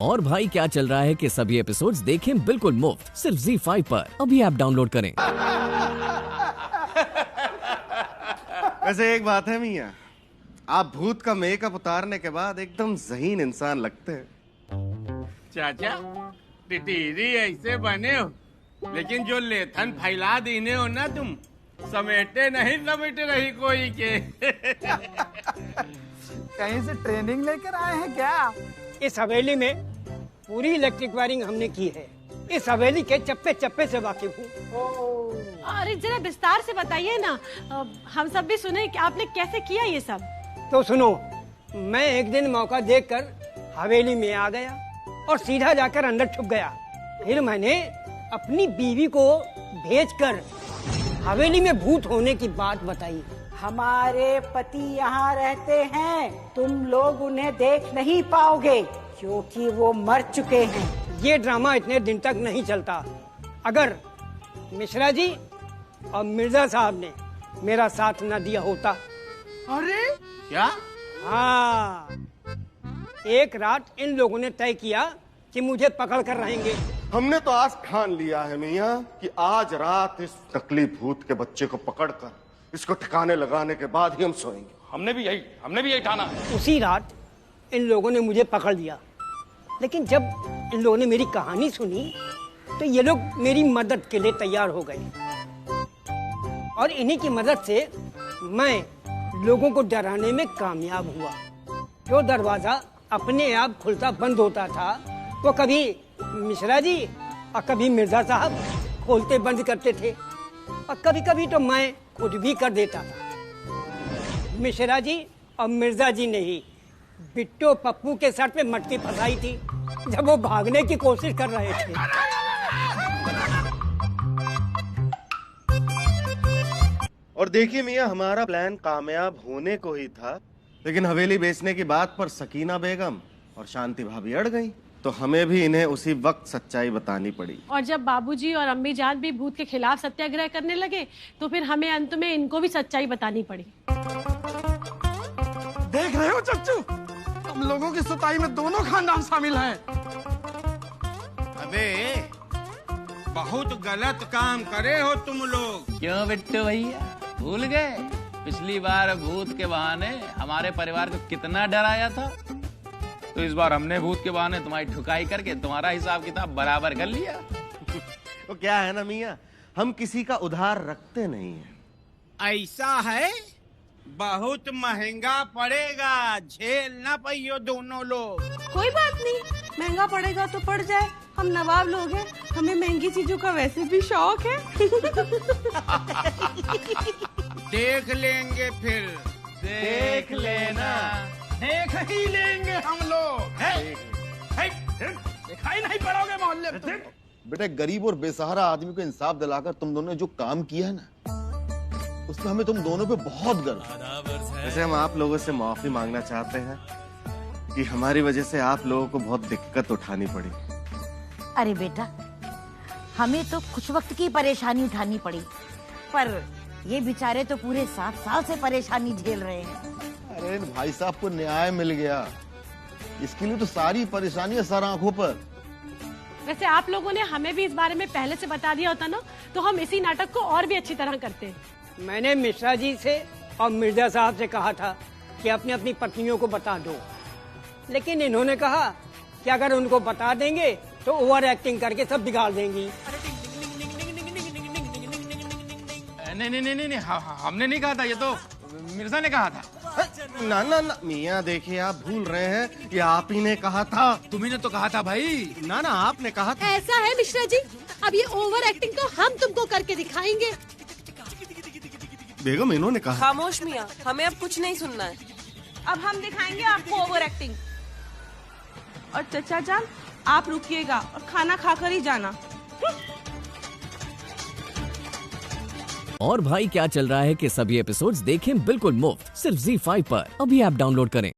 और भाई क्या चल रहा है कि सभी एपिसोड्स देखें बिल्कुल मुफ्त सिर्फ ZEE5 पर। अभी ऐप डाउनलोड करें। वैसे एक बात है मियाँ, आप भूत का मेकअप उतारने के बाद एकदम ज़हीन इंसान लगते हैं। चाचा टिटीरी ऐसे बने हो, लेकिन जो लेथन फैला दीने हो ना तुम, समेटे नहीं समेटे रही कोई के। कहीं से ट्रेनिंग लेकर आए हैं क्या? इस हवेली में पूरी इलेक्ट्रिक वायरिंग हमने की है। इस हवेली के चप्पे चप्पे से वाकिफ हूँ। अरे जरा विस्तार से बताइए ना, हम सब भी सुने कि आपने कैसे किया ये सब। तो सुनो, मैं एक दिन मौका देखकर हवेली में आ गया और सीधा जाकर अंदर छुप गया। फिर मैंने अपनी बीवी को भेजकर हवेली में भूत होने की बात बताई। हमारे पति यहाँ रहते हैं, तुम लोग उन्हें देख नहीं पाओगे क्योंकि वो मर चुके हैं। ये ड्रामा इतने दिन तक नहीं चलता। अगर मिश्रा जी और मिर्जा साहब ने मेरा साथ न दिया होता। अरे क्या? हाँ, एक रात इन लोगों ने तय किया कि मुझे पकड़ कर रहेंगे। हमने तो आज ठान लिया है मियाँ कि आज रात इस नकली भूत के बच्चे को पकड़कर इसको ठिकाने लगाने के बाद ही हम सोएंगे। हमने भी यही ठाना। उसी रात इन लोगों ने मुझे पकड़ लिया, लेकिन जब इन लोगों ने मेरी कहानी सुनी तो ये लोग मेरी मदद के लिए तैयार हो गए और इन्हीं की मदद से मैं लोगों को डराने में कामयाब हुआ। जो दरवाजा अपने आप खुलता बंद होता था वो कभी मिश्रा जी और कभी मिर्जा साहब खोलते बंद करते थे और कभी कभी तो मैं खुद भी कर देता था। मिश्रा जी और मिर्जा जी ने ही बिट्टो पप्पू के सर पे मटकी फंसाई थी जब वो भागने की कोशिश कर रहे थे। और देखिए मियाँ, हमारा प्लान कामयाब होने को ही था, लेकिन हवेली बेचने की बात पर सकीना बेगम और शांति भाभी अड़ गई, तो हमें भी इन्हें उसी वक्त सच्चाई बतानी पड़ी। और जब बाबूजी और अम्मी जान भी भूत के खिलाफ सत्याग्रह करने लगे तो फिर हमें अंत में इनको भी सच्चाई बतानी पड़ी। देख रहे हो चच्चू, हम लोगों की सुताई में दोनों खानदान शामिल हैं। अबे बहुत गलत काम करे हो तुम लोग। क्यों बिट्टू भैया, भूल गए पिछली बार भूत के बहाने हमारे परिवार को कितना डराया था? तो इस बार हमने भूत के बहाने तुम्हारी ठुकाई करके तुम्हारा हिसाब किताब बराबर कर लिया। तो क्या है ना मियाँ, हम किसी का उधार रखते नहीं है। ऐसा है, बहुत महंगा पड़ेगा, झेल ना पाइयो दोनों लोग। कोई बात नहीं, महंगा पड़ेगा तो पड़ जाए, हम नवाब लोग हैं, हमें महंगी चीजों का वैसे भी शौक है। देख लेंगे फिर। देख लेना। देख ही लेंगे हम लोग। दिखाई नहीं पड़ोगे मोहल्ले में। बेटा, गरीब और बेसहारा आदमी को इंसाफ दिलाकर तुम दोनों ने जो काम किया है ना, उसमें हमें तुम दोनों पे बहुत गर्व है। वैसे हम आप लोगों से माफी मांगना चाहते हैं कि हमारी वजह से आप लोगों को बहुत दिक्कत उठानी पड़ी। अरे बेटा, हमें तो कुछ वक्त की परेशानी उठानी पड़ी, पर ये बेचारे तो पूरे 7 साल से परेशानी झेल रहे हैं। अरे भाई साहब को न्याय मिल गया, इसके लिए तो सारी परेशानियां सर आंखों पर। वैसे आप लोगों ने हमें भी इस बारे में पहले से बता दिया होता ना, तो हम इसी नाटक को और भी अच्छी तरह करते। मैंने मिश्रा जी से और मिर्जा साहब से कहा था कि अपनी अपनी पत्नियों को बता दो, लेकिन इन्होंने कहा कि अगर उनको बता देंगे तो ओवर एक्टिंग करके सब बिगाड़ देंगी। नहीं, हमने नहीं कहा था, ये तो मिर्जा ने कहा था। ना ना ना मियाँ, देखिए आप भूल रहे हैं, ये आप ही ने कहा था। तुम्ही ने तो कहा था भाई। ना ना, आपने कहा था। ऐसा है मिश्रा जी, अब ये ओवर एक्टिंग तो हम तुमको करके दिखाएंगे। बेगम, इन्होंने कहा। खामोश मियाँ, हमें अब कुछ नहीं सुनना है। अब हम दिखाएंगे आपको ओवर एक्टिंग। और चचा जान, आप रुकिएगा और खाना खाकर ही जाना। और भाई क्या चल रहा है कि सभी एपिसोड्स देखें बिल्कुल मुफ्त सिर्फ ZEE5 पर। अभी ऐप डाउनलोड करें।